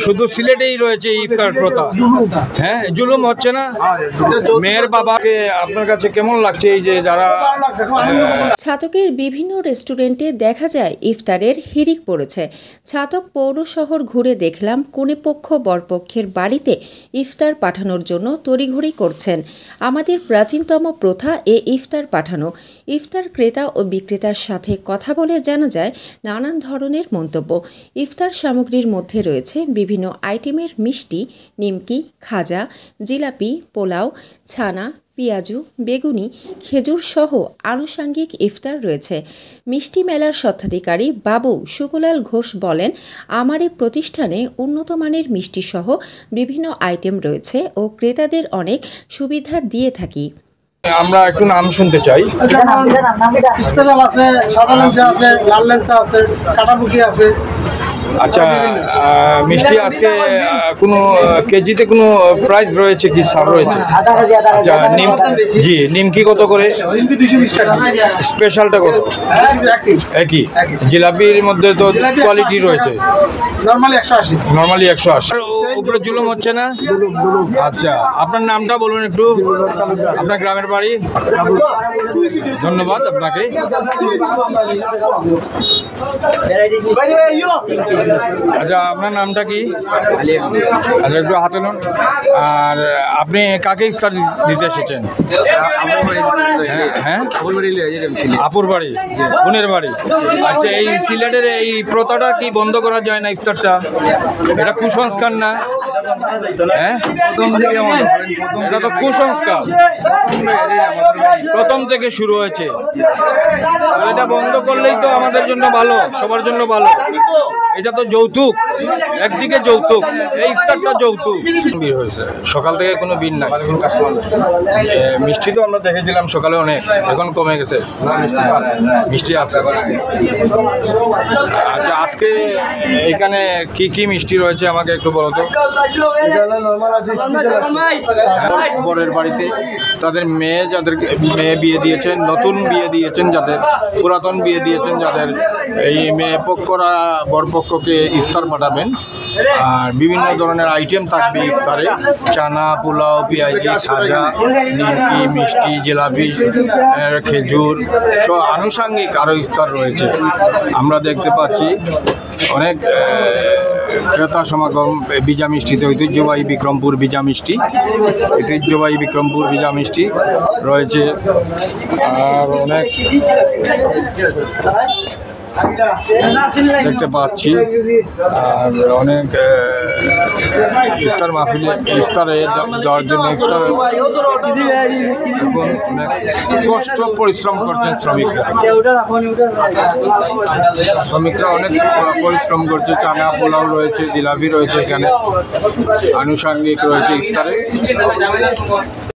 শুধু সিলেটেই রয়েছে ইফতার প্রথা। হ্যাঁ, জুলুম হচ্ছে না? মেয়ের বাবাকে আপনার কাছে কেমন লাগছে এই যে যারা ছাতকের বিভিন্ন রেস্টুরেন্টে দেখা যায় ইফতারের হিড়িক পড়েছে। ছাতক পৌর শহর ঘুরে দেখলাম কনেপক্ষ বরপক্ষের বাড়িতে ইফতার পাঠানোর জন্য তড়িঘড়ি করছেন। আমাদের প্রাচীনতম প্রথা ইফতার পাঠানো। ইফতার ক্রেতা ও বিক্রেতার সাথে কথা বলে জানা যায় নানান ধরনের মন্তব্য। ইফতার সামগ্রীর মধ্যে রয়েছে বিভিন্ন আইটেমের মিষ্টি, নিমকি, খাজা, জিলাপি, পোলাও, ছানা, পেঁয়াজু, বেগুনি, খেজুর সহ আনুষাঙ্গিক ইফতার রয়েছে। মিষ্টি মেলার স্বত্বাধিকারী বাবু সুকুলাল ঘোষ বলেন, আমার এই প্রতিষ্ঠানে উন্নত মানের মিষ্টি সহ বিভিন্ন আইটেম রয়েছে ও ক্রেতাদের অনেক সুবিধা দিয়ে থাকি। আমরা একটু নাম শুনতে চাই। স্পেশাল আছে, সাদা লেঞ্চা আছে, লাল লেঞ্চা আছে, কাটাপুকি আছে। আচ্ছা, মিষ্টি আজকে কোনো কেজিতে কোনো প্রাইস রয়েছে কি ছাড় রয়েছে? আচ্ছা, জি, নিমকি কত করে? স্পেশালটা কত? একই। জিলাপির মধ্যে তো কোয়ালিটি রয়েছে। নরমালি 180। উপরে জুলুম হচ্ছে না? আচ্ছা, আপনার নামটা বলুন একটু, আপনার গ্রামের বাড়ি। ধন্যবাদ আপনাকে। আচ্ছা, আপনার নামটা কি? আচ্ছা, একটু হাতে নুন। আর আপনি কাকে ইফতার দিতে এসেছেন? হ্যাঁ, আপুর বাড়ি, বোনের বাড়ি। আচ্ছা, এই সিলেটের এই প্রথাটা কি বন্ধ করা যায় না? ইফতারটা এটা কুসংস্কার না? হ্যাঁ, এটা তো কুসংস্কার, প্রথম থেকে শুরু হয়েছে। এটা বন্ধ করলেই তো আমাদের জন্য ভালো, সবার জন্য ভালো। এটা তো যৌতুক, একদিকে যৌতুক, এই ইফতারটা যৌতুক। ভিড় হয়েছে সকাল থেকে, কোনো ভিড় নাই। মিষ্টি তো আমরা দেখেছিলাম সকালে অনেক, এখন কমে গেছে। মিষ্টি আছে। আচ্ছা, আজকে এখানে কি কি মিষ্টি রয়েছে আমাকে একটু বলো তো। বরের বাড়িতে তাদের মেয়ে, যাদেরকে মেয়ে বিয়ে দিয়েছেন, নতুন বিয়ে দিয়েছেন যাদের, পুরাতন বিয়ে দিয়েছেন যাদের, এই মেয়ে পক্ষরা বরপক্ষকে ইফতার পাঠাবেন। আর বিভিন্ন ধরনের আইটেম থাকবে ইফতারে, চানা, পোলাও, পেঁয়াজি, খাজা, নিমকি, মিষ্টি, জিলাপি, খেজুর সব আনুষাঙ্গিক আরও ইফতার রয়েছে। আমরা দেখতে পাচ্ছি অনেক ক্রেতা সমাগম। বিজা মিষ্টিতে ঐতিহ্যবাহী বিক্রমপুর বিজা মিষ্টি, ঐতিহ্যবাহী বিক্রমপুর বিজা মিষ্টি রয়েছে। আর অনেক দেখতে পাচ্ছি। আর অনেক ইফতার মাহফিলে ইফতারে দেওয়ার জন্য ইফতার কষ্ট পরিশ্রম করছেন শ্রমিকরা অনেক পরিশ্রম করছে। চানা, পোলাও রয়েছে, জিলাপি রয়েছে, এখানে আনুষাঙ্গিক রয়েছে ইফতারে।